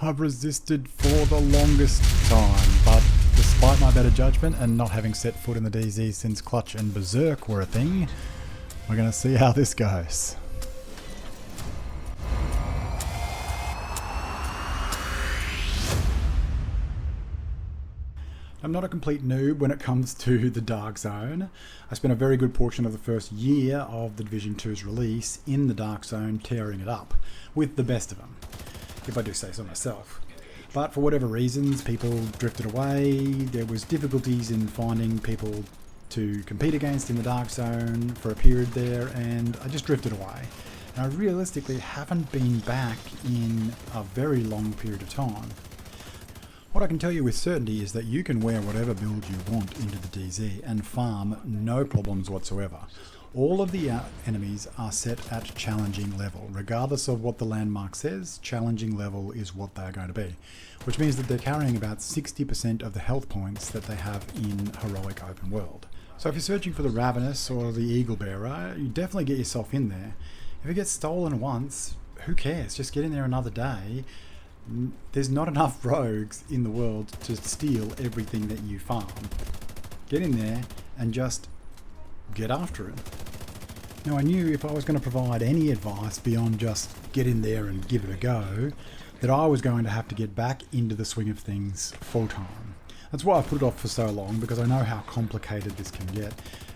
I've resisted for the longest time, but despite my better judgment and not having set foot in the DZ since Clutch and Berserk were a thing, we're going to see how this goes. I'm not a complete noob when it comes to the Dark Zone. I spent a very good portion of the first year of the Division 2's release in the Dark Zone tearing it up, with the best of them, if I do say so myself. But for whatever reasons, people drifted away. There was difficulties in finding people to compete against in the Dark Zone for a period there, and I just drifted away. And I realistically haven't been back in a very long period of time. What I can tell you with certainty is that you can wear whatever build you want into the DZ and farm no problems whatsoever. All of the enemies are set at challenging level. Regardless of what the landmark says, challenging level is what they are going to be. Which means that they're carrying about 60% of the health points that they have in Heroic Open World. So if you're searching for the Ravenous or the Eagle Bearer, you definitely get yourself in there. If it gets stolen once, who cares? Just get in there another day. There's not enough rogues in the world to steal everything that you farm. Get in there and just get after it. Now, I knew if I was going to provide any advice beyond just get in there and give it a go, that I was going to have to get back into the swing of things full time. That's why I put it off for so long, because I know how complicated this can get,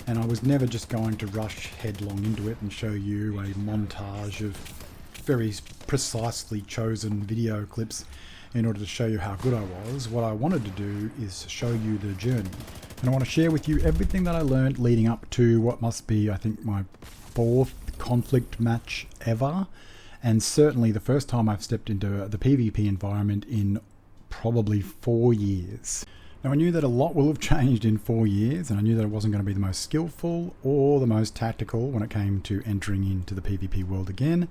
and I was never just going to rush headlong into it and show you a montage of very precisely chosen video clips in order to show you how good I was. What I wanted to do is show you the journey. And I want to share with you everything that I learned leading up to what must be, I think, my 4th conflict match ever. And certainly the first time I've stepped into the PvP environment in probably 4 years. Now, I knew that a lot will have changed in 4 years, and I knew that it wasn't going to be the most skillful or the most tactical when it came to entering into the PvP world again.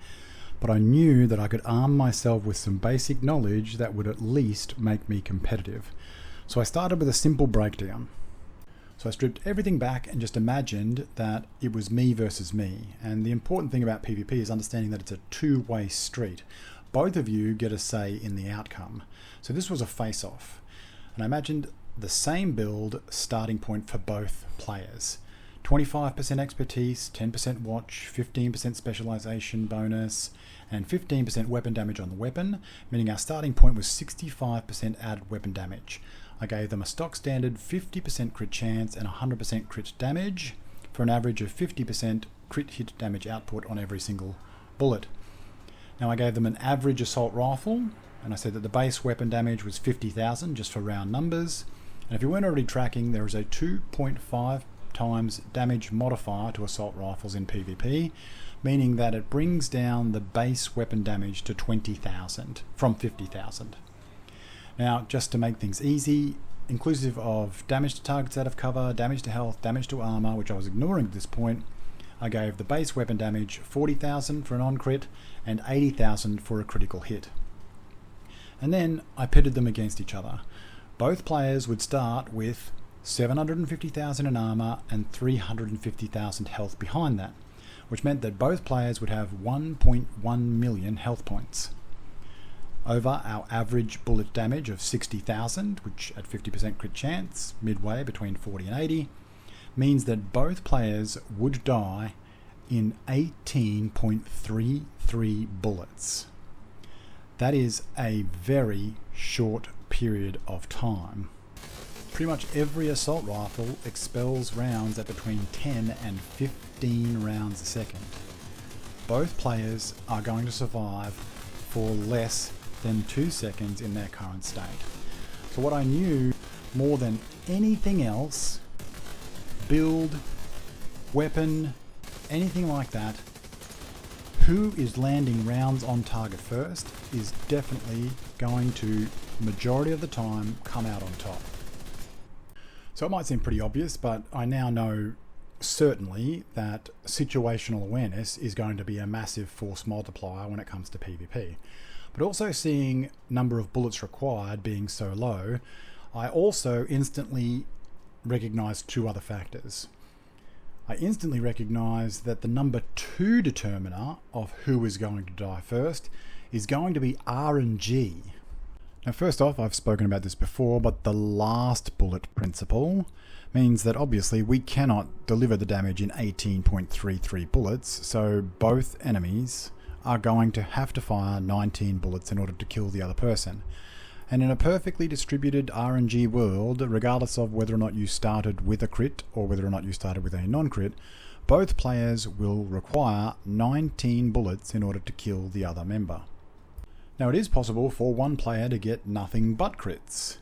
But I knew that I could arm myself with some basic knowledge that would at least make me competitive. So I started with a simple breakdown. So I stripped everything back and just imagined that it was me versus me. And the important thing about PvP is understanding that it's a two-way street. Both of you get a say in the outcome. So this was a face-off. And I imagined the same build starting point for both players. 25% expertise, 10% watch, 15% specialization bonus, and 15% weapon damage on the weapon, meaning our starting point was 65% added weapon damage. I gave them a stock standard 50% crit chance and 100% crit damage for an average of 50% crit hit damage output on every single bullet. Now I gave them an average assault rifle, and I said that the base weapon damage was 50,000 just for round numbers. And if you weren't already tracking, there is a 2.5 times damage modifier to assault rifles in PvP, meaning that it brings down the base weapon damage to 20,000 from 50,000. Now, just to make things easy, inclusive of damage to targets out of cover, damage to health, damage to armor, which I was ignoring at this point, I gave the base weapon damage 40,000 for an on-crit and 80,000 for a critical hit. And then I pitted them against each other. Both players would start with 750,000 in armor and 350,000 health behind that, which meant that both players would have 1.1 million health points. Over our average bullet damage of 60,000, which at 50% crit chance, midway between 40 and 80, means that both players would die in 18.33 bullets. That is a very short period of time. Pretty much every assault rifle expels rounds at between 10 and 15 rounds a second. Both players are going to survive for less than 2 seconds in their current state. So what I knew more than anything else, build, weapon, anything like that, who is landing rounds on target first is definitely going to, majority of the time, come out on top. So it might seem pretty obvious, but I now know certainly that situational awareness is going to be a massive force multiplier when it comes to PvP. But also seeing number of bullets required being so low, I also instantly recognized two other factors. I instantly recognized that the number 2 determiner of who is going to die first is going to be RNG. Now first off, I've spoken about this before, but the last bullet principle means that obviously we cannot deliver the damage in 18.33 bullets, so both enemies are going to have to fire 19 bullets in order to kill the other person. And in a perfectly distributed RNG world, regardless of whether or not you started with a crit or whether or not you started with a non-crit, both players will require 19 bullets in order to kill the other member. Now it is possible for one player to get nothing but crits.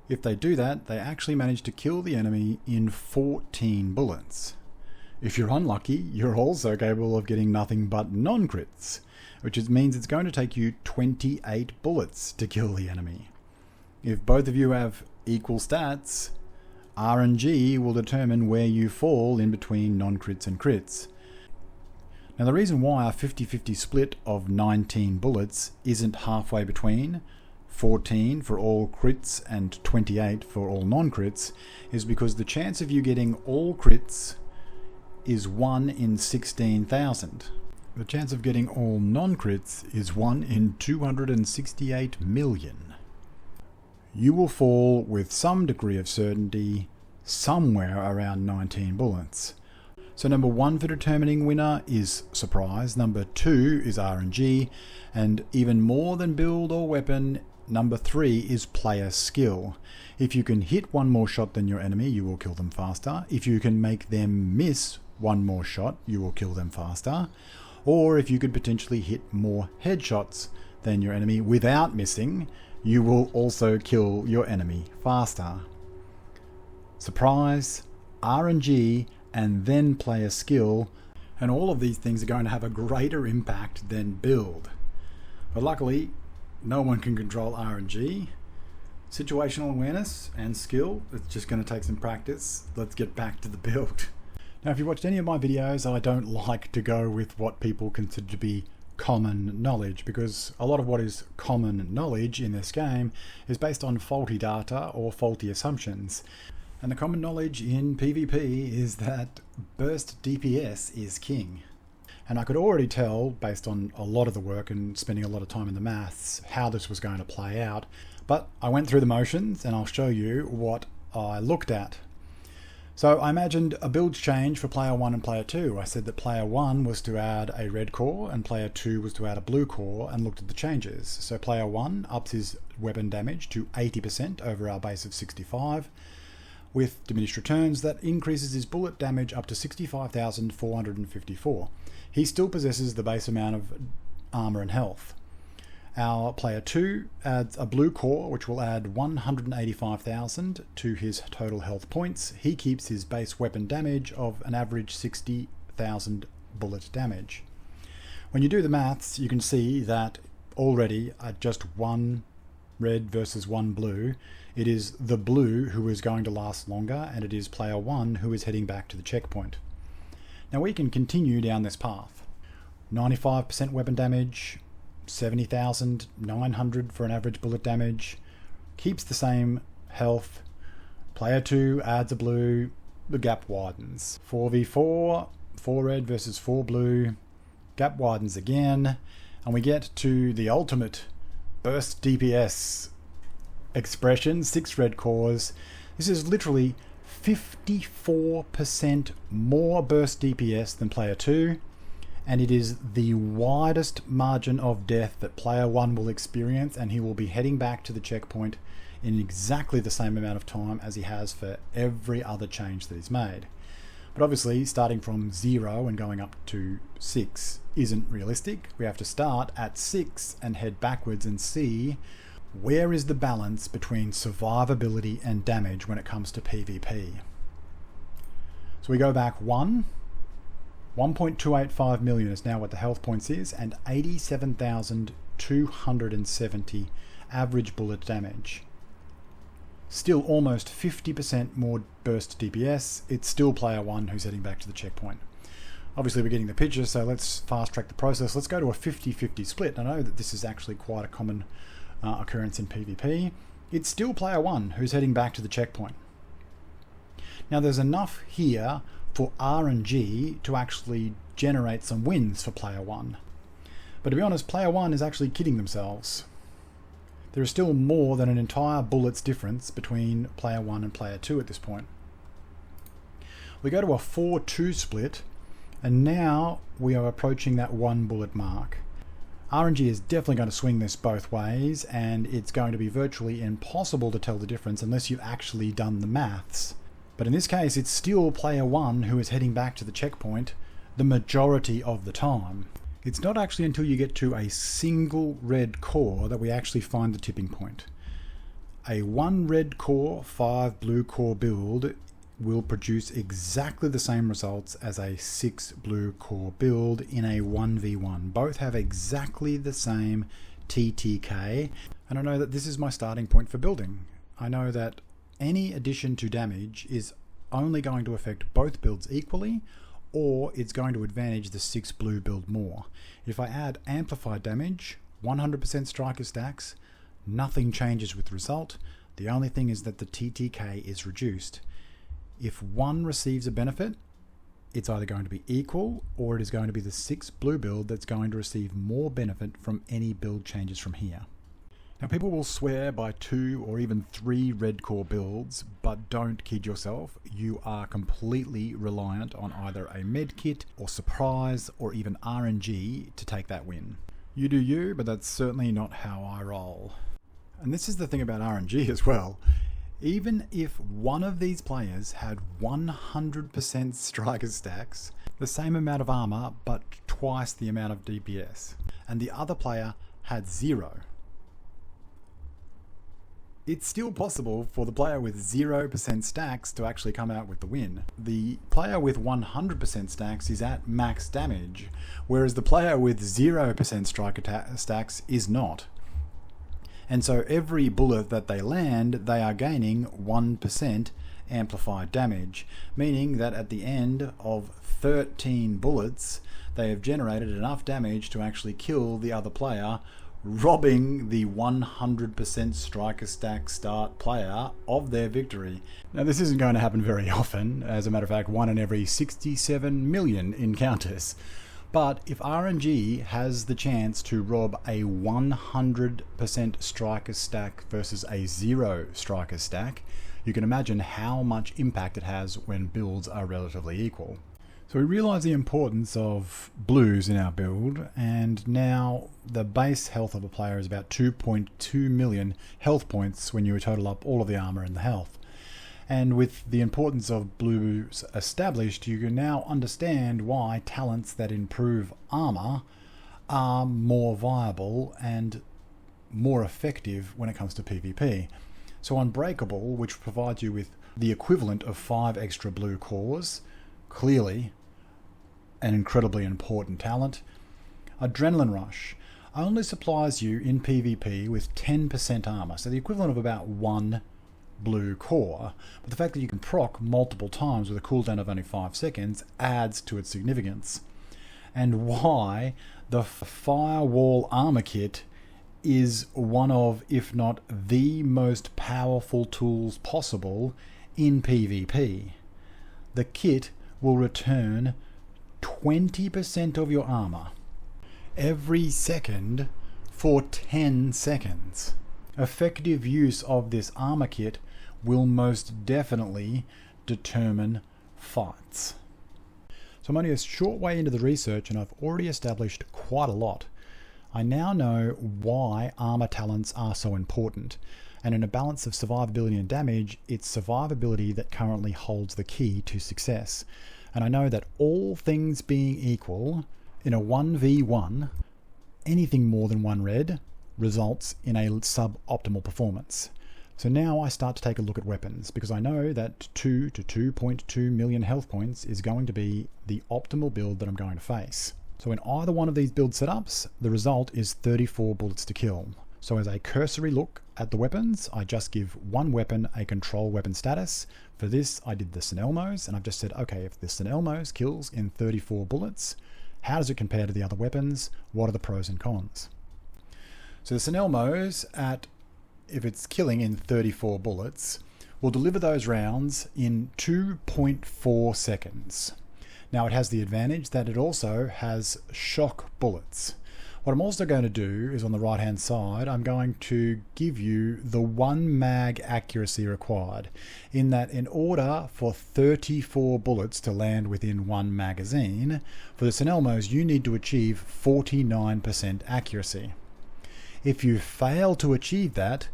If they do that, they actually manage to kill the enemy in 14 bullets. If you're unlucky, you're also capable of getting nothing but non-crits, which means it's going to take you 28 bullets to kill the enemy. If both of you have equal stats, RNG will determine where you fall in between non-crits and crits. Now the reason why a 50-50 split of 19 bullets isn't halfway between 14 for all crits and 28 for all non-crits is because the chance of you getting all crits is 1 in 16,000. The chance of getting all non-crits is 1 in 268 million. You will fall with some degree of certainty somewhere around 19 bullets. So number 1 for determining winner is surprise, number 2 is RNG, and even more than build or weapon, number 3 is player skill. If you can hit one more shot than your enemy, you will kill them faster. If you can make them miss one more shot, you will kill them faster. Or if you could potentially hit more headshots than your enemy without missing, you will also kill your enemy faster. Surprise, RNG, and then player skill, and all of these things are going to have a greater impact than build. But luckily, no one can control RNG. Situational awareness and skill, it's just going to take some practice. Let's get back to the build. Now, if you watched any of my videos, I don't like to go with what people consider to be common knowledge, because a lot of what is common knowledge in this game is based on faulty data or faulty assumptions. And the common knowledge in PvP is that burst DPS is king. And I could already tell, based on a lot of the work and spending a lot of time in the maths, how this was going to play out. But I went through the motions and I'll show you what I looked at. So I imagined a build change for player 1 and player 2. I said that player 1 was to add a red core and player 2 was to add a blue core, and looked at the changes. So player 1 ups his weapon damage to 80% over our base of 65. With diminished returns, that increases his bullet damage up to 65,454. He still possesses the base amount of armor and health. Our player 2 adds a blue core, which will add 185,000 to his total health points. He keeps his base weapon damage of an average 60,000 bullet damage. When you do the maths, you can see that already at just one red versus one blue, it is the blue who is going to last longer, and it is player 1 who is heading back to the checkpoint. Now we can continue down this path. 95% weapon damage, 70,900 for an average bullet damage, keeps the same health. Player 2 adds a blue, the gap widens. 4v4, 4 red versus 4 blue, gap widens again, and we get to the ultimate burst DPS expression, 6 red cores. This is literally 54% more burst DPS than player 2, and it is the widest margin of death that player 1 will experience, and he will be heading back to the checkpoint in exactly the same amount of time as he has for every other change that he's made. But obviously, starting from 0 and going up to 6 isn't realistic. We have to start at 6 and head backwards and see where is the balance between survivability and damage when it comes to PvP. So we go back 1.285 million is now what the health points is, and 87,270 average bullet damage. Still almost 50% more burst DPS. It's still player 1 who's heading back to the checkpoint. Obviously we're getting the picture, so let's fast track the process. Let's go to a 50-50 split. I know that this is actually quite a common occurrence in PvP. It's still player 1 who's heading back to the checkpoint. Now there's enough here for RNG to actually generate some wins for player 1. But to be honest, player 1 is actually kidding themselves. There is still more than an entire bullet's difference between player 1 and player 2 at this point. We go to a 4-2 split, and now we are approaching that 1 bullet mark. RNG is definitely going to swing this both ways, and it's going to be virtually impossible to tell the difference unless you've actually done the maths. But in this case, it's still player 1 who is heading back to the checkpoint the majority of the time. It's not actually until you get to a single red core that we actually find the tipping point. A 1 red core, 5 blue core build will produce exactly the same results as a 6 blue core build in a 1v1. Both have exactly the same TTK, and I know that this is my starting point for building. I know that any addition to damage is only going to affect both builds equally, or it's going to advantage the 6 blue build more. If I add amplified damage, 100% striker stacks, nothing changes with the result. The only thing is that the TTK is reduced. If one receives a benefit, it's either going to be equal, or it is going to be the 6 blue build that's going to receive more benefit from any build changes from here. Now, people will swear by 2 or even 3 red core builds, but don't kid yourself. You are completely reliant on either a medkit or surprise or even RNG to take that win. You do you, but that's certainly not how I roll. And this is the thing about RNG as well. Even if one of these players had 100% striker stacks, the same amount of armor but twice the amount of DPS, and the other player had 0, it's still possible for the player with 0% stacks to actually come out with the win. The player with 100% stacks is at max damage, whereas the player with 0% striker stacks is not. And so every bullet that they land, they are gaining 1% amplified damage, meaning that at the end of 13 bullets, they have generated enough damage to actually kill the other player, robbing the 100% striker stack start player of their victory. Now, this isn't going to happen very often. As a matter of fact, 1 in every 67 million encounters. But if RNG has the chance to rob a 100% striker stack versus a 0 striker stack, you can imagine how much impact it has when builds are relatively equal. So we realise the importance of blues in our build, and now the base health of a player is about 2.2 million health points when you total up all of the armour and the health. And with the importance of blues established, you can now understand why talents that improve armor are more viable and more effective when it comes to PvP. So Unbreakable, which provides you with the equivalent of 5 extra blue cores, clearly an incredibly important talent. Adrenaline Rush only supplies you in PvP with 10% armor, so the equivalent of about 1 blue core, but the fact that you can proc multiple times with a cooldown of only 5 seconds adds to its significance. And why the Firewall Armor Kit is one of, if not the most powerful tools possible in PvP. The kit will return 20% of your armor every second for 10 seconds. Effective use of this armor kit will most definitely determine fights. So I'm only a short way into the research and I've already established quite a lot. I now know why armor talents are so important, and in a balance of survivability and damage, it's survivability that currently holds the key to success. And I know that all things being equal, in a 1v1, anything more than 1 red results in a suboptimal performance. So now I start to take a look at weapons, because I know that 2 to 2.2 million health points is going to be the optimal build that I'm going to face. So in either one of these build setups, the result is 34 bullets to kill. So as a cursory look at the weapons, I just give one weapon a control weapon status. For this, I did the Snelmos, and I've just said, okay, if the Snelmos kills in 34 bullets, how does it compare to the other weapons? What are the pros and cons? So the Snelmos, if it's killing in 34 bullets, will deliver those rounds in 2.4 seconds. Now it has the advantage that it also has shock bullets. What I'm also going to do is on the right hand side, I'm going to give you the 1 mag accuracy required, in that in order for 34 bullets to land within one magazine, for the Snellmos you need to achieve 49% accuracy. If you fail to achieve that,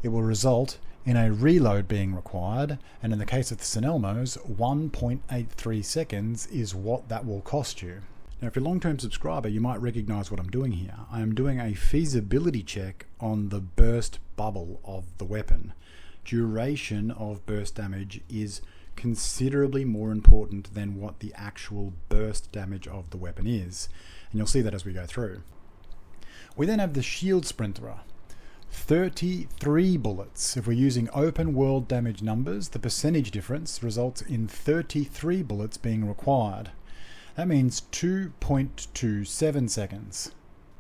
it will result in a reload being required, and in the case of the Snellmos, 1.83 seconds is what that will cost you. Now, if you're a long-term subscriber, you might recognize what I'm doing here. I am doing a feasibility check on the burst bubble of the weapon. Duration of burst damage is considerably more important than what the actual burst damage of the weapon is, and you'll see that as we go through. We then have the shield splinterer. 33 bullets. If we're using open world damage numbers, the percentage difference results in 33 bullets being required. That means 2.27 seconds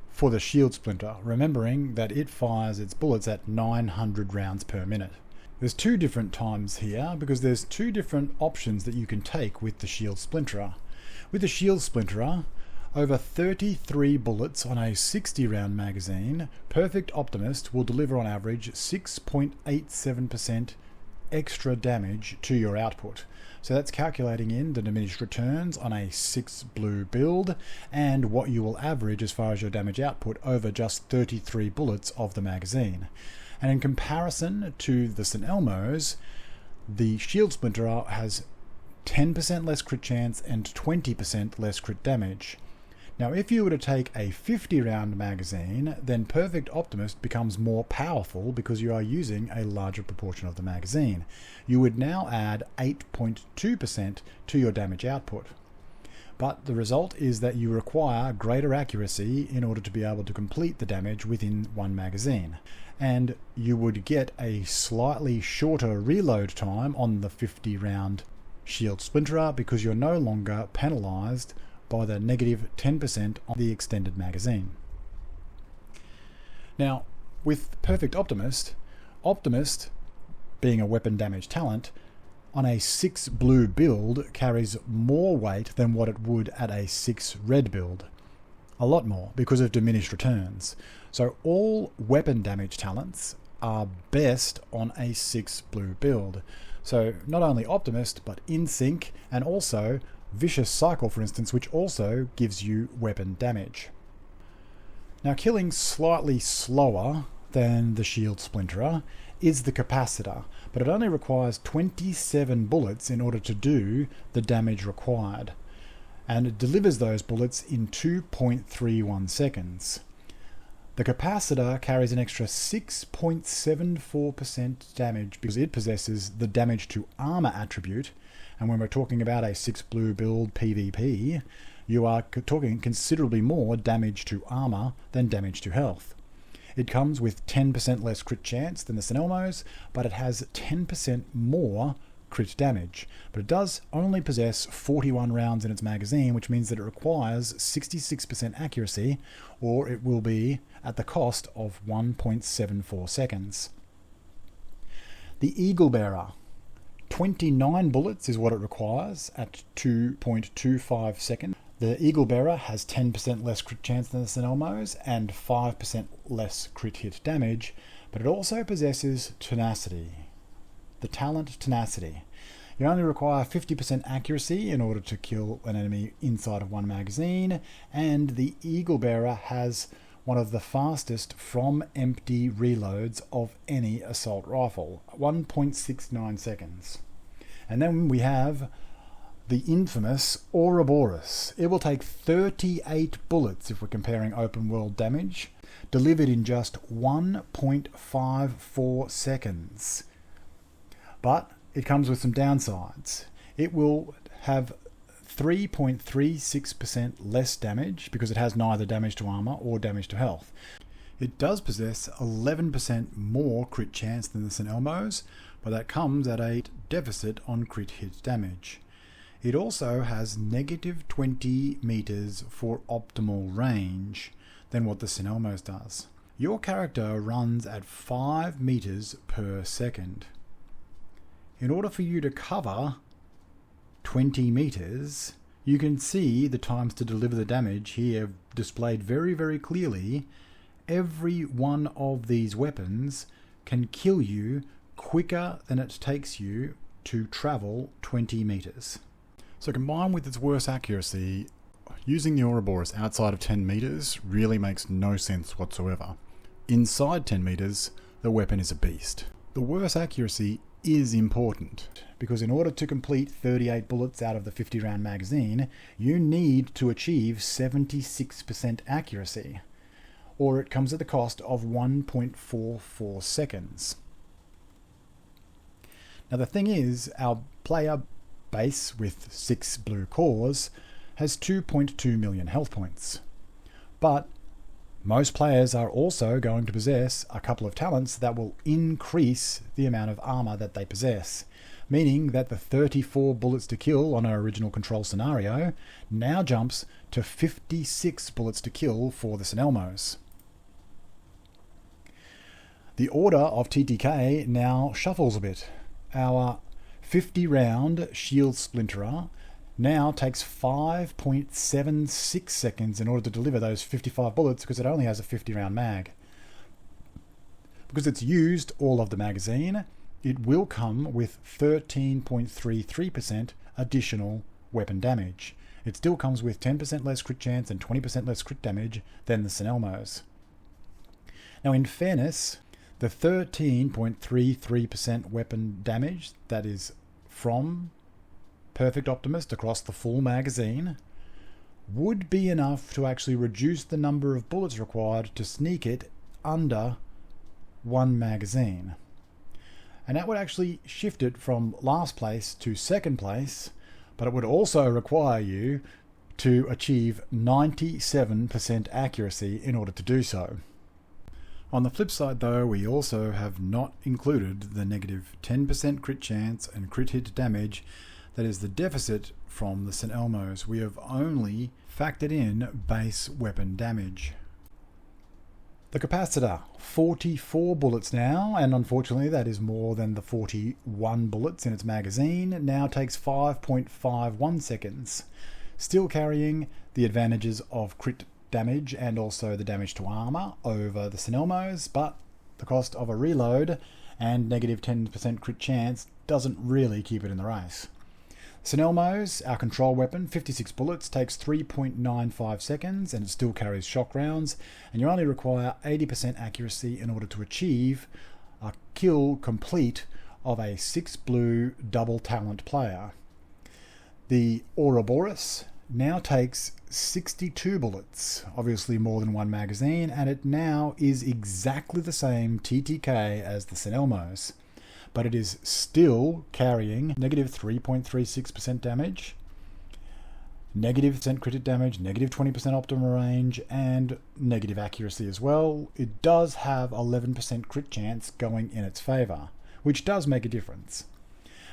for the shield splinter, remembering that it fires its bullets at 900 rounds per minute. There's two different times here because there's two different options that you can take with the shield splinterer. With the shield splinterer, over 33 bullets on a 60 round magazine, Perfect Optimist will deliver on average 6.87% extra damage to your output. So that's calculating in the diminished returns on a 6 blue build and what you will average as far as your damage output over just 33 bullets of the magazine. And in comparison to the Snellmos, the shield splinterer has 10% less crit chance and 20% less crit damage. Now, if you were to take a 50 round magazine, then Perfect Optimist becomes more powerful because you are using a larger proportion of the magazine. You would now add 8.2% to your damage output. But the result is that you require greater accuracy in order to be able to complete the damage within one magazine. And you would get a slightly shorter reload time on the 50 round shield splinterer because you're no longer penalized by the negative 10% on the extended magazine. Now, with Perfect Optimist, Optimist, being a weapon damage talent, on a 6 blue build carries more weight than what it would at a 6 red build. A lot more, because of diminished returns. So all weapon damage talents are best on a 6 blue build. So not only Optimist, but InSync, and also Vicious Cycle, for instance, which also gives you weapon damage. Now, killing slightly slower than the shield splinterer is the capacitor, but it only requires 27 bullets in order to do the damage required, and it delivers those bullets in 2.31 seconds. The capacitor carries an extra 6.74% damage because it possesses the damage to armor attribute. And when we're talking about a 6 blue build PvP, you are talking considerably more damage to armor than damage to health. It comes with 10% less crit chance than the Snellmos, but it has 10% more crit damage. But it does only possess 41 rounds in its magazine, which means that it requires 66% accuracy, or it will be at the cost of 1.74 seconds. The Eagle Bearer. 29 bullets is what it requires at 2.25 seconds. The Eagle Bearer has 10% less crit chance than the Snellmos and 5% less crit hit damage, but it also possesses tenacity. The talent tenacity. You only require 50% accuracy in order to kill an enemy inside of one magazine, and the Eagle Bearer has one of the fastest from empty reloads of any assault rifle, 1.69 seconds. And then we have the infamous Ouroboros. It will take 38 bullets if we're comparing open world damage, delivered in just 1.54 seconds. But it comes with some downsides. It will have 3.36% less damage because it has neither damage to armor or damage to health. It does possess 11% more crit chance than the Snellmos, but that comes at a deficit on crit hit damage. It also has negative 20 meters for optimal range than what the Snellmos does. Your character runs at 5 meters per second. In order for you to cover 20 meters, You can see the times to deliver the damage here displayed very, very clearly. Every one of these weapons can kill you quicker than it takes you to travel 20 meters. So combined with its worse accuracy, using the Ouroboros outside of 10 meters really makes no sense whatsoever. Inside 10 meters, the weapon is a beast. The worse accuracy is important, because in order to complete 38 bullets out of the 50 round magazine, you need to achieve 76% accuracy, or it comes at the cost of 1.44 seconds. Now the thing is, our player base with 6 blue cores has 2.2 million health points, but most players are also going to possess a couple of talents that will increase the amount of armor that they possess, meaning that the 34 bullets to kill on our original control scenario now jumps to 56 bullets to kill for the Senelmos. The order of TTK now shuffles a bit. Our 50 round shield splinterer now takes 5.76 seconds in order to deliver those 55 bullets, because it only has a 50 round mag. Because it's used all of the magazine, it will come with 13.33% additional weapon damage. It still comes with 10% less crit chance and 20% less crit damage than the Senelmos. Now in fairness, the 13.33% weapon damage that is from Perfect Optimist across the full magazine would be enough to actually reduce the number of bullets required to sneak it under one magazine. And that would actually shift it from last place to second place, but it would also require you to achieve 97% accuracy in order to do so. On the flip side though, we also have not included the negative 10% crit chance and crit hit damage that is the deficit from the Senelmos. We have only factored in base weapon damage. The capacitor, 44 bullets now, and unfortunately that is more than the 41 bullets in its magazine, now takes 5.51 seconds, still carrying the advantages of crit damage and also the damage to armor over the Senelmos, but the cost of a reload and negative 10% crit chance doesn't really keep it in the race. Senelmos, our control weapon, 56 bullets, takes 3.95 seconds and it still carries shock rounds, and you only require 80% accuracy in order to achieve a kill complete of a 6 blue double talent player. The Ouroboros now takes 62 bullets, obviously more than one magazine, and it now is exactly the same TTK as the Senelmos, but it is still carrying negative 3.36% damage, negative % crit damage, negative 20% optimal range, and negative accuracy as well. It does have 11% crit chance going in its favour, which does make a difference.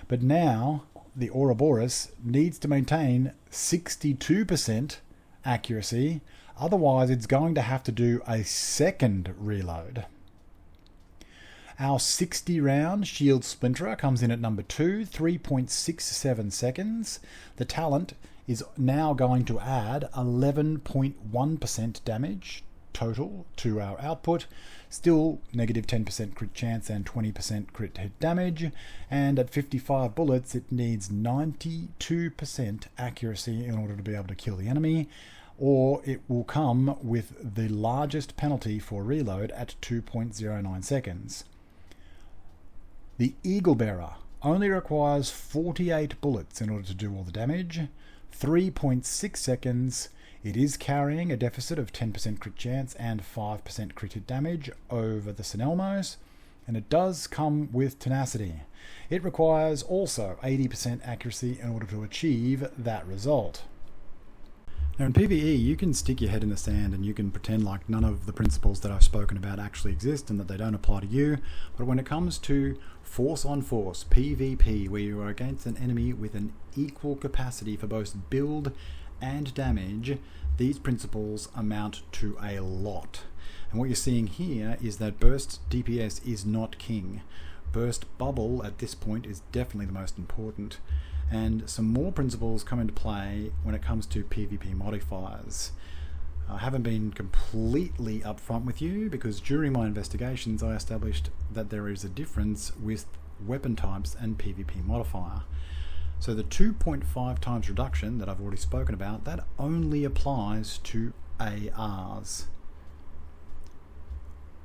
But now the Ouroboros needs to maintain 62% accuracy, otherwise it's going to have to do a second reload. Our 60 round shield splinterer comes in at number 2, 3.67 seconds. The talent is now going to add 11.1% damage total to our output, still negative 10% crit chance and 20% crit hit damage, and at 55 bullets it needs 92% accuracy in order to be able to kill the enemy, or it will come with the largest penalty for reload at 2.09 seconds. The Eagle Bearer only requires 48 bullets in order to do all the damage, 3.6 seconds. It is carrying a deficit of 10% crit chance and 5% crit hit damage over the Senelmos, and it does come with tenacity. It requires also 80% accuracy in order to achieve that result. Now in PvE, you can stick your head in the sand and you can pretend like none of the principles that I've spoken about actually exist and that they don't apply to you. But when it comes to force on force, PvP, where you are against an enemy with an equal capacity for both build and damage, these principles amount to a lot. And what you're seeing here is that burst DPS is not king. Burst bubble at this point is definitely the most important. And some more principles come into play when it comes to PvP modifiers. I haven't been completely upfront with you because during my investigations I established that there is a difference with weapon types and PvP modifier. So the 2.5 times reduction that I've already spoken about, that only applies to ARs.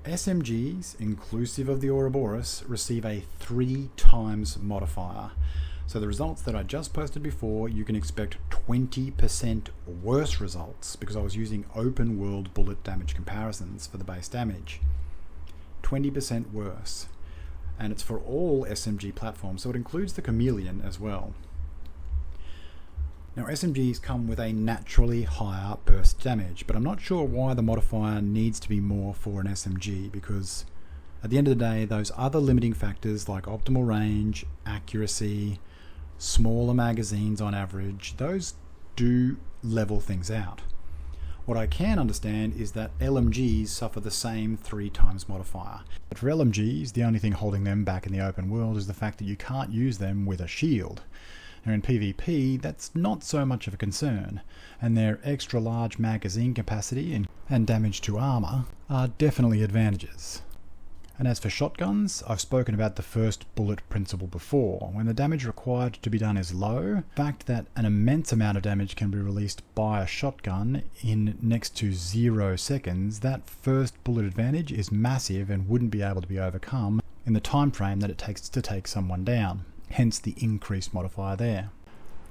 SMGs, inclusive of the Ouroboros, receive a 3 times modifier. So the results that I just posted before, you can expect 20% worse results because I was using open world bullet damage comparisons for the base damage. 20% worse. And it's for all SMG platforms, so it includes the Chameleon as well. Now SMGs come with a naturally higher burst damage, but I'm not sure why the modifier needs to be more for an SMG, because at the end of the day those other limiting factors like optimal range, accuracy, smaller magazines on average, those do level things out. What I can understand is that LMGs suffer the same 3 times modifier. But for LMGs, the only thing holding them back in the open world is the fact that you can't use them with a shield. Now in PvP, that's not so much of a concern, and their extra large magazine capacity and damage to armor are definitely advantages. And as for shotguns, I've spoken about the first bullet principle before. When the damage required to be done is low, the fact that an immense amount of damage can be released by a shotgun in next to 0 seconds, that first bullet advantage is massive and wouldn't be able to be overcome in the time frame that it takes to take someone down. Hence the increased modifier there.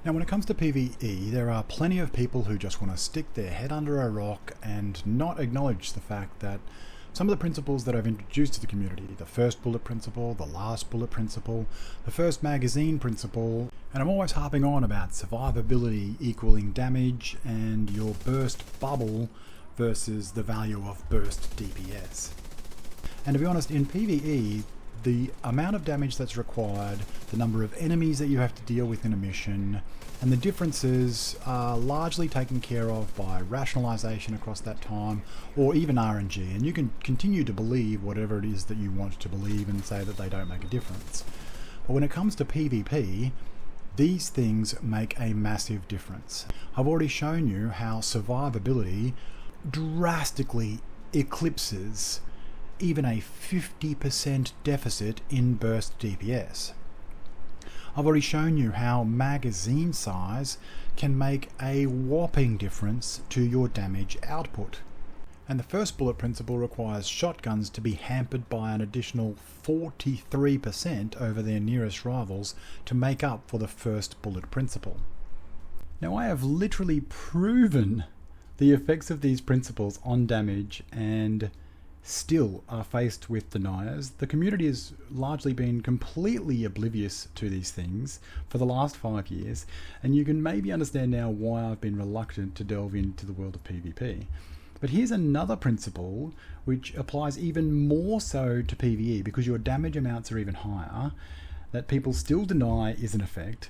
Now when it comes to PvE, there are plenty of people who just want to stick their head under a rock and not acknowledge the fact that some of the principles that I've introduced to the community, the first bullet principle, the last bullet principle, the first magazine principle, and I'm always harping on about survivability equaling damage and your burst bubble versus the value of burst DPS. And to be honest, in PvE, the amount of damage that's required, the number of enemies that you have to deal with in a mission, and the differences are largely taken care of by rationalization across that time, or even RNG, and you can continue to believe whatever it is that you want to believe and say that they don't make a difference. But when it comes to PvP, these things make a massive difference. I've already shown you how survivability drastically eclipses even a 50% deficit in burst DPS. I've already shown you how magazine size can make a whopping difference to your damage output. And the first bullet principle requires shotguns to be hampered by an additional 43% over their nearest rivals to make up for the first bullet principle. Now I have literally proven the effects of these principles on damage and still are faced with deniers. The community has largely been completely oblivious to these things for the last 5 years, and you can maybe understand now why I've been reluctant to delve into the world of PvP. But here's another principle which applies even more so to PvE, because your damage amounts are even higher, that people still deny is an effect,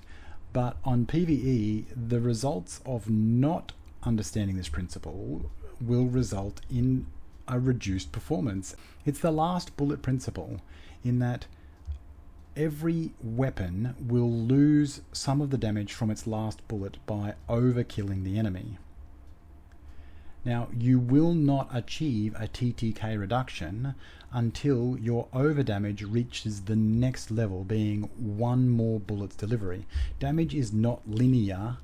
but on PvE the results of not understanding this principle will result in a reduced performance. It's the last bullet principle, in that every weapon will lose some of the damage from its last bullet by overkilling the enemy. Now, you will not achieve a TTK reduction until your overdamage reaches the next level, being 1 more bullet's delivery. Damage is not linear.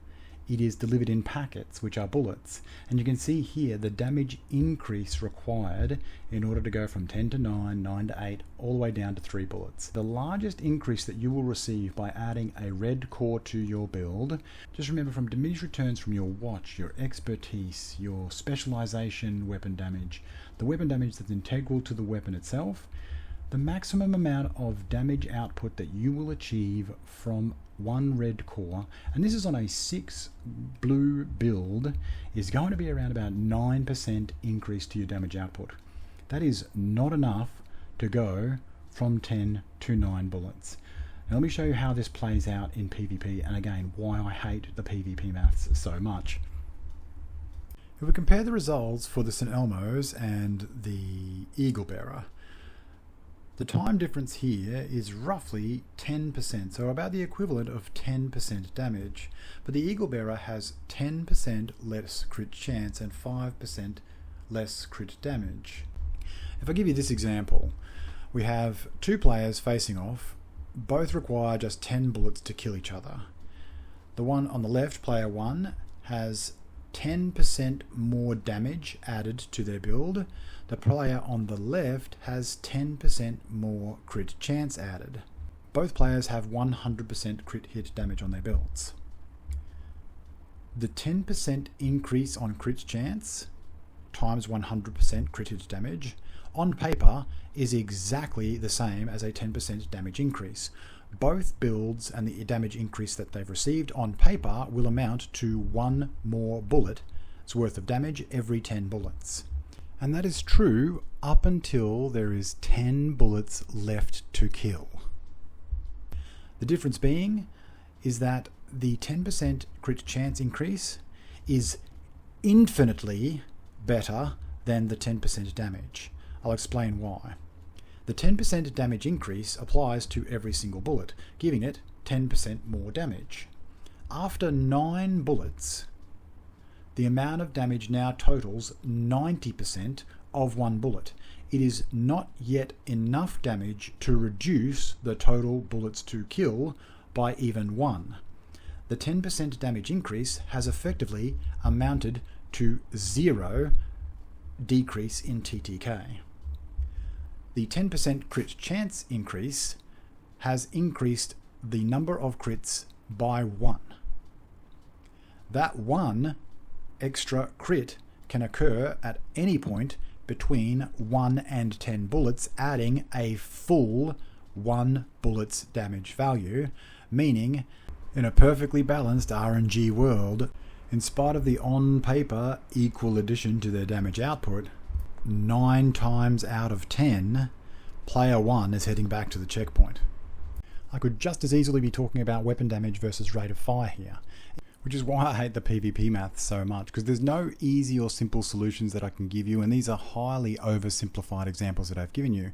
It is delivered in packets, which are bullets. And you can see here the damage increase required in order to go from 10 to 9, 9 to 8, all the way down to 3 bullets. The largest increase that you will receive by adding a red core to your build, just remember, from diminished returns from your watch, your expertise, your specialization weapon damage, the weapon damage that's integral to the weapon itself, the maximum amount of damage output that you will achieve from 1 red core, and this is on a 6 blue build, is going to be around about 9% increase to your damage output. That is not enough to go from 10 to 9 bullets. Now let me show you how this plays out in PvP, and again why I hate the PvP maths so much. If we compare the results for the St. Elmo's and the Eagle Bearer, The time difference here is roughly 10%, so about the equivalent of 10% damage. But the Eagle Bearer has 10% less crit chance and 5% less crit damage. If I give you this example, we have two players facing off. Both require just 10 bullets to kill each other. The one on the left, player 1, has 10% more damage added to their build. The player on the left has 10% more crit chance added. Both players have 100% crit hit damage on their builds. The 10% increase on crit chance times 100% crit hit damage on paper is exactly the same as a 10% damage increase. Both builds and the damage increase that they've received on paper will amount to one more bullet's worth of damage every 10 bullets. And that is true up until there is 10 bullets left to kill. The difference being is that the 10% crit chance increase is infinitely better than the 10% damage. I'll explain why. The 10% damage increase applies to every single bullet, giving it 10% more damage. After 9 bullets, the amount of damage now totals 90% of one bullet. It is not yet enough damage to reduce the total bullets to kill by even 1. The 10% damage increase has effectively amounted to 0 decrease in TTK. The 10% crit chance increase has increased the number of crits by 1. That 1 extra crit can occur at any point between 1 and 10 bullets, adding a full 1 bullet's damage value, meaning in a perfectly balanced RNG world, in spite of the on-paper equal addition to their damage output, 9 times out of 10, player 1 is heading back to the checkpoint. I could just as easily be talking about weapon damage versus rate of fire here, which is why I hate the PvP maths so much, because there's no easy or simple solutions that I can give you, and these are highly oversimplified examples that I've given you.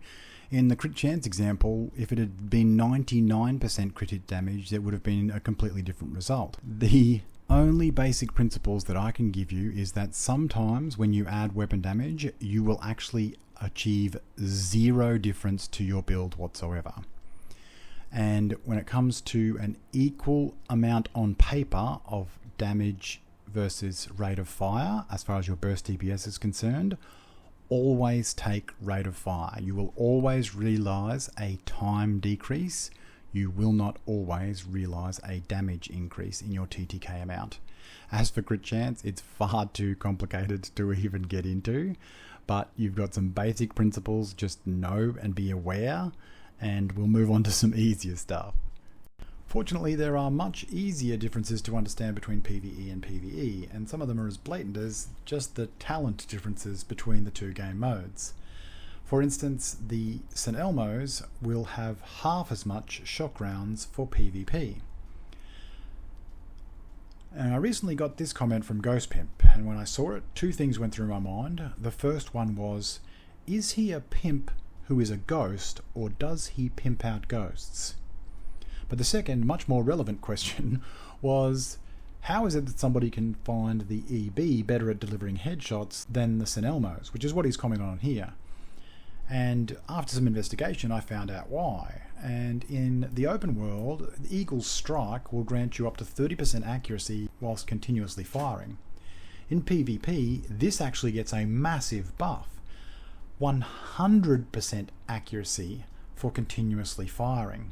In the crit chance example, if it had been 99% crit hit damage, it would have been a completely different result. The only basic principles that I can give you is that sometimes when you add weapon damage, you will actually achieve 0 difference to your build whatsoever. And when it comes to an equal amount on paper of damage versus rate of fire, as far as your burst DPS is concerned, always take rate of fire. You will always realize a time decrease. You will not always realize a damage increase in your TTK amount. As for crit chance, it's far too complicated to even get into, but you've got some basic principles, just know and be aware, and we'll move on to some easier stuff. Fortunately, there are much easier differences to understand between PvE and PvE, and some of them are as blatant as just the talent differences between the two game modes. For instance, the St. Elmo's will have half as much shock rounds for PvP. And I recently got this comment from Ghost Pimp, and when I saw it, 2 things went through my mind. The first one was, is he a pimp who is a ghost, or does he pimp out ghosts? But the second, much more relevant question was, how is it that somebody can find the EB better at delivering headshots than the St. Elmo's, which is what he's commenting on here. And after some investigation, I found out why. And in the open world, the Eagle's Strike will grant you up to 30% accuracy whilst continuously firing. In PvP, this actually gets a massive buff. 100% accuracy for continuously firing.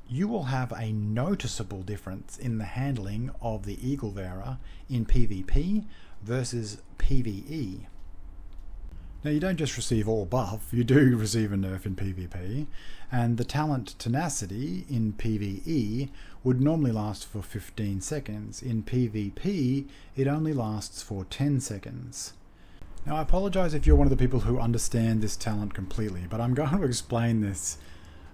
You will have a noticeable difference in the handling of the Eagle Bearer in PvP versus PvE. Now, you don't just receive all buff, you do receive a nerf in PvP, and the talent tenacity in PvE would normally last for 15 seconds. In PvP, it only lasts for 10 seconds. Now, I apologize if you're one of the people who understand this talent completely, but I'm going to explain this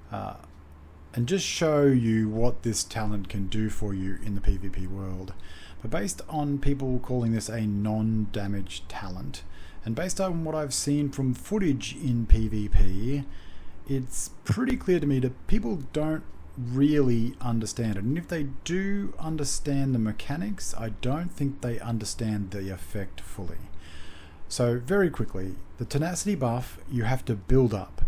and just show you what this talent can do for you in the PvP world. But based on people calling this a non-damage talent, and based on what I've seen from footage in PvP, it's pretty clear to me that people don't really understand it. And if they do understand the mechanics, I don't think they understand the effect fully. So very quickly, the tenacity buff you have to build up.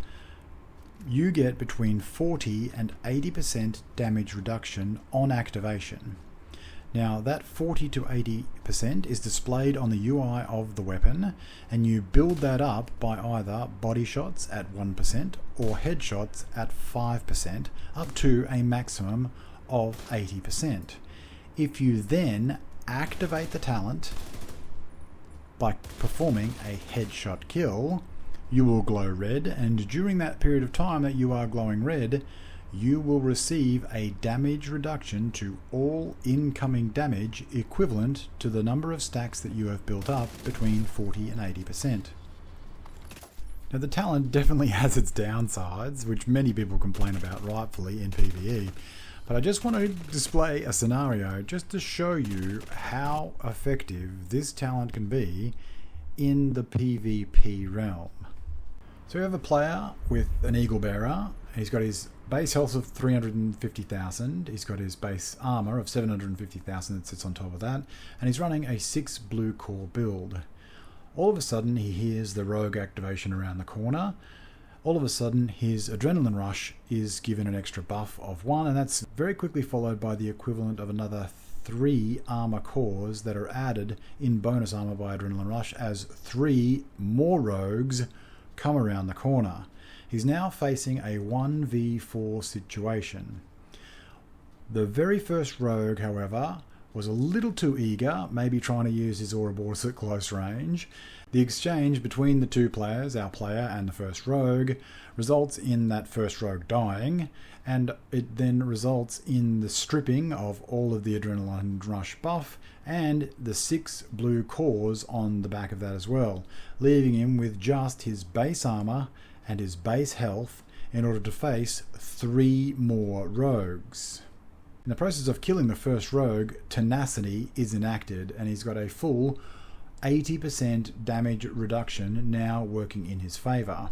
You get between 40 and 80% damage reduction on activation. Now that 40 to 80% is displayed on the UI of the weapon, and you build that up by either body shots at 1% or headshots at 5%, up to a maximum of 80%. If you then activate the talent by performing a headshot kill, you will glow red, and during that period of time that you are glowing red, you will receive a damage reduction to all incoming damage equivalent to the number of stacks that you have built up between 40 and 80%. Now the talent definitely has its downsides, which many people complain about rightfully in PvE, but I just want to display a scenario just to show you how effective this talent can be in the PvP realm. So we have a player with an Eagle Bearer. He's got his base health of 350,000. He's got his base armor of 750,000 that sits on top of that. And he's running a 6 blue core build. All of a sudden he hears the rogue activation around the corner. All of a sudden his adrenaline rush is given an extra buff of 1, and that's very quickly followed by the equivalent of another 3 armor cores that are added in bonus armor by adrenaline rush as 3 more rogues come around the corner. He's now facing a 1v4 situation. The very first rogue, however, was a little too eager, maybe trying to use his Ouroboros at close range. The exchange between the two players, our player and the first rogue, results in that first rogue dying, and it then results in the stripping of all of the adrenaline rush buff and the 6 blue cores on the back of that as well, leaving him with just his base armor and his base health in order to face 3 more rogues. In the process of killing the first rogue, tenacity is enacted, and he's got a full 80% damage reduction now working in his favour.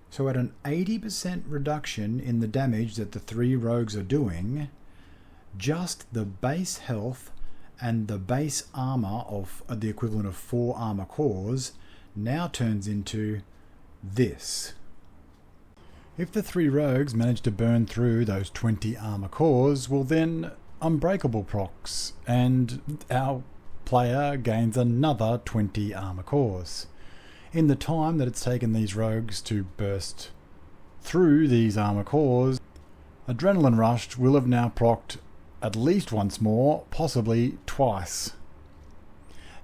So at an 80% reduction in the damage that the 3 rogues are doing, just the base health and the base armor of the equivalent of 4 armor cores now turns into this. If the 3 rogues manage to burn through those 20 armor cores, well then Unbreakable procs, and our player gains another 20 armor cores. In the time that it's taken these rogues to burst through these armor cores, Adrenaline Rush will have now procced at least once more, possibly twice.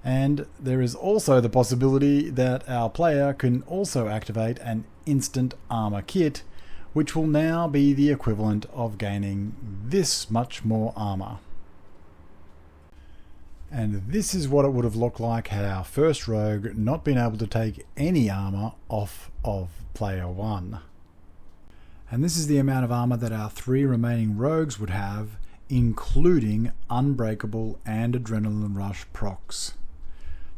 And there is also the possibility that our player can also activate an instant armor kit, which will now be the equivalent of gaining this much more armor. And this is what it would have looked like had our first rogue not been able to take any armor off of player 1. And this is the amount of armor that our 3 remaining rogues would have, including Unbreakable and Adrenaline Rush procs.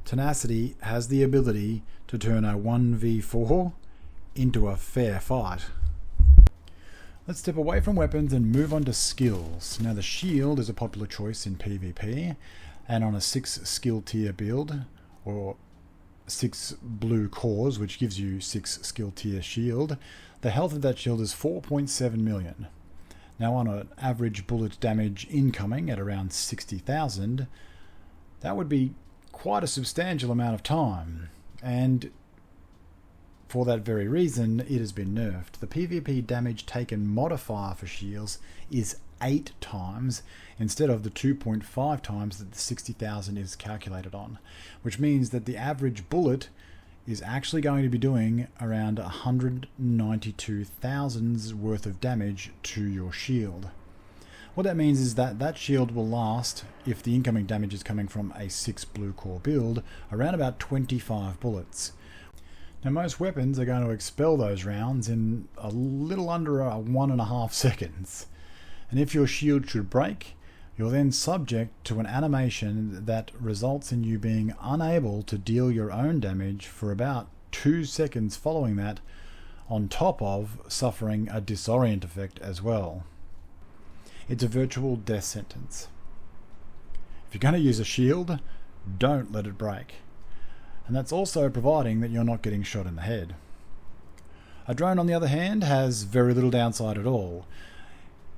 Tenacity has the ability to turn a 1v4 into a fair fight. Let's step away from weapons and move on to skills. Now the shield is a popular choice in PvP, and on a 6 skill tier build, or 6 blue cores, which gives you 6 skill tier shield, the health of that shield is 4.7 million. Now on an average bullet damage incoming at around 60,000, that would be quite a substantial amount of time, and for that very reason it has been nerfed. The PvP damage taken modifier for shields is 8 times instead of the 2.5 times that the 60,000 is calculated on, which means that the average bullet is actually going to be doing around 192,000's worth of damage to your shield. What that means is that that shield will last, if the incoming damage is coming from a 6 blue core build, around about 25 bullets. Now most weapons are going to expel those rounds in a little under 1.5 seconds. And if your shield should break, You're then subject to an animation that results in you being unable to deal your own damage for about 2 seconds following that, on top of suffering a disorient effect as well. It's a virtual death sentence. If you're going to use a shield, don't let it break. And that's also providing that you're not getting shot in the head. A drone, on the other hand, has very little downside at all.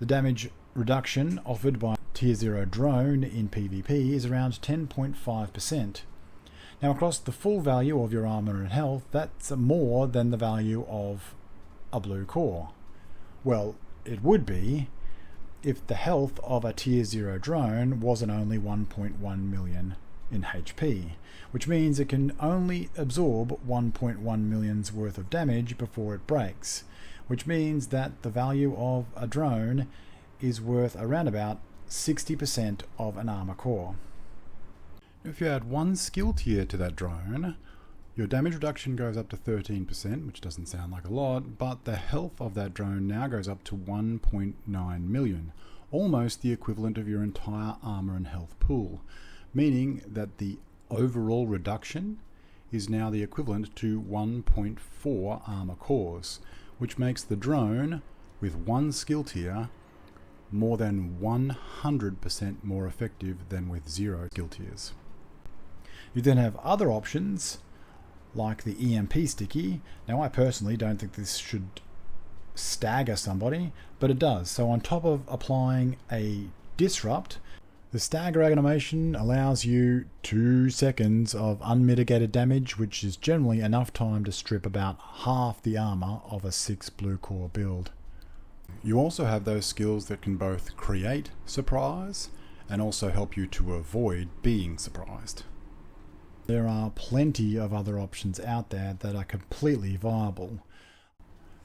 The damage reduction offered by Tier 0 drone in PvP is around 10.5%. Now, across the full value of your armor and health, that's more than the value of a blue core. Well, it would be if the health of a Tier 0 drone wasn't only 1.1 million in HP, which means it can only absorb 1.1 million's worth of damage before it breaks, which means that the value of a drone is worth around about 60% of an armor core. If you add one skill tier to that drone, your damage reduction goes up to 13%, which doesn't sound like a lot, but the health of that drone now goes up to 1.9 million, almost the equivalent of your entire armor and health pool, meaning that the overall reduction is now the equivalent to 1.4 armor cores, which makes the drone with one skill tier more than 100% more effective than with 0 skill tiers. You then have other options like the EMP sticky. Now, I personally don't think this should stagger somebody, but it does. So on top of applying a disrupt, the stagger animation allows you 2 seconds of unmitigated damage, which is generally enough time to strip about half the armor of a 6 blue core build. You also have those skills that can both create surprise and also help you to avoid being surprised. There are plenty of other options out there that are completely viable.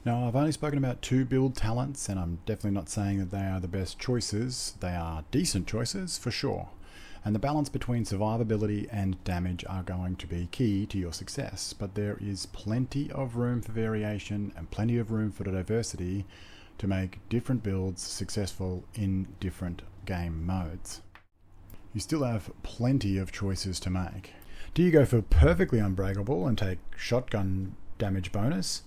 Now, I've only spoken about 2 build talents, and I'm definitely not saying that they are the best choices. They are decent choices for sure, and the balance between survivability and damage are going to be key to your success, but there is plenty of room for variation and plenty of room for diversity to make different builds successful in different game modes. You still have plenty of choices to make. Do you go for perfectly unbreakable and take shotgun damage bonus,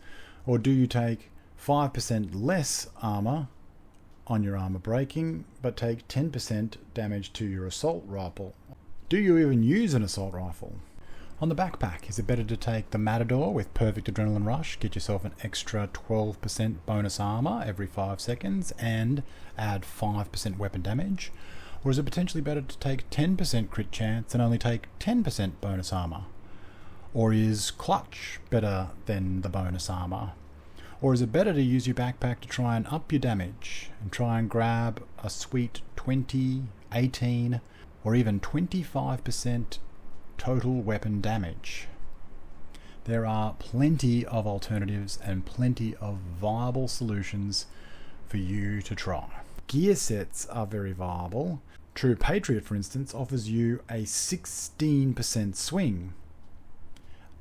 or do you take 5% less armor on your armor breaking but take 10% damage to your assault rifle? Do you even use an assault rifle? On the backpack, is it better to take the Matador with perfect adrenaline rush, get yourself an extra 12% bonus armor every 5 seconds and add 5% weapon damage? Or is it potentially better to take 10% crit chance and only take 10% bonus armor? Or is clutch better than the bonus armor? Or is it better to use your backpack to try and up your damage and try and grab a sweet 20, 18, or even 25% total weapon damage? There are plenty of alternatives and plenty of viable solutions for you to try. Gear sets are very viable. True Patriot, for instance, offers you a 16% swing,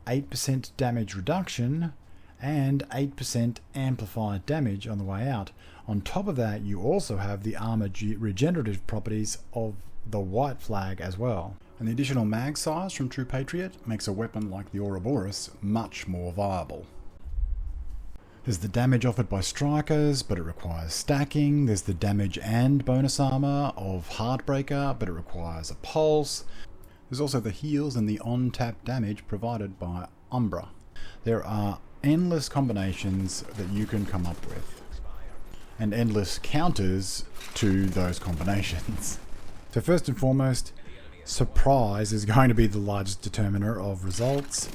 8% damage reduction, and 8% amplified damage on the way out. On top of that, you also have the armor regenerative properties of the white flag as well. And the additional mag size from True Patriot makes a weapon like the Ouroboros much more viable. There's the damage offered by strikers, but it requires stacking. There's the damage and bonus armor of Heartbreaker, but it requires a pulse. There's also the heals and the on-tap damage provided by Umbra. There are endless combinations that you can come up with, and endless counters to those combinations. So first and foremost, surprise is going to be the largest determiner of results.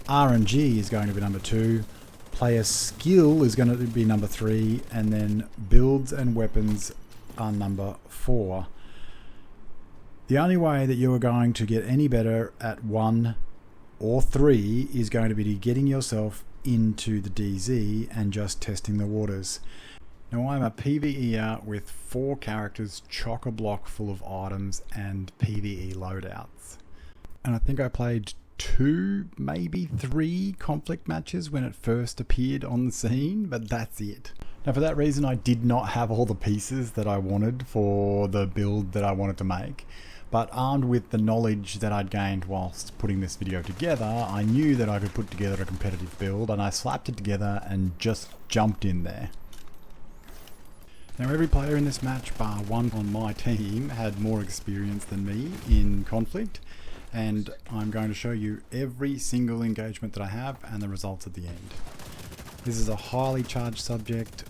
RNG is going to be number 2. Player skill is going to be number 3, and then builds and weapons are number 4. The only way that you are going to get any better at 1 or 3 is going to be getting yourself into the DZ and just testing the waters. Now, I'm a PvEer with 4 characters, chock-a-block full of items and PvE loadouts. And I think I played 2, maybe 3 conflict matches when it first appeared on the scene, but that's it. Now for that reason I did not have all the pieces that I wanted for the build that I wanted to make, but armed with the knowledge that I'd gained whilst putting this video together, I knew that I could put together a competitive build, and I slapped it together and just jumped in there. Now every player in this match, bar one on my team, had more experience than me in conflict, and I'm going to show you every single engagement that I have and the results at the end. This is a highly charged subject,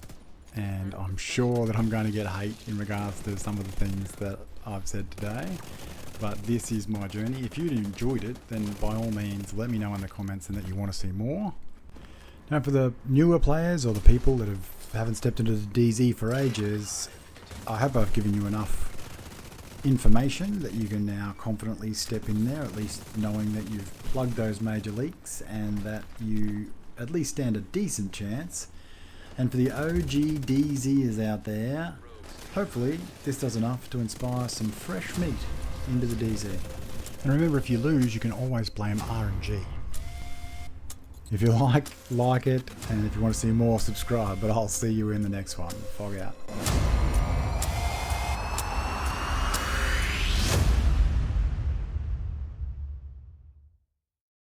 and I'm sure that I'm going to get hate in regards to some of the things that I've said today, but this is my journey. If you enjoyed it, then by all means let me know in the comments and that you want to see more. Now for the newer players, or the people that haven't stepped into the DZ for ages, I hope I've given you enough information that you can now confidently step in there, at least knowing that you've plugged those major leaks and that you at least stand a decent chance. And for the OG DZers out there, hopefully this does enough to inspire some fresh meat into the DZ. And remember, if you lose, you can always blame RNG. If you like it, and if you want to see more, subscribe, but I'll see you in the next one. Fog out.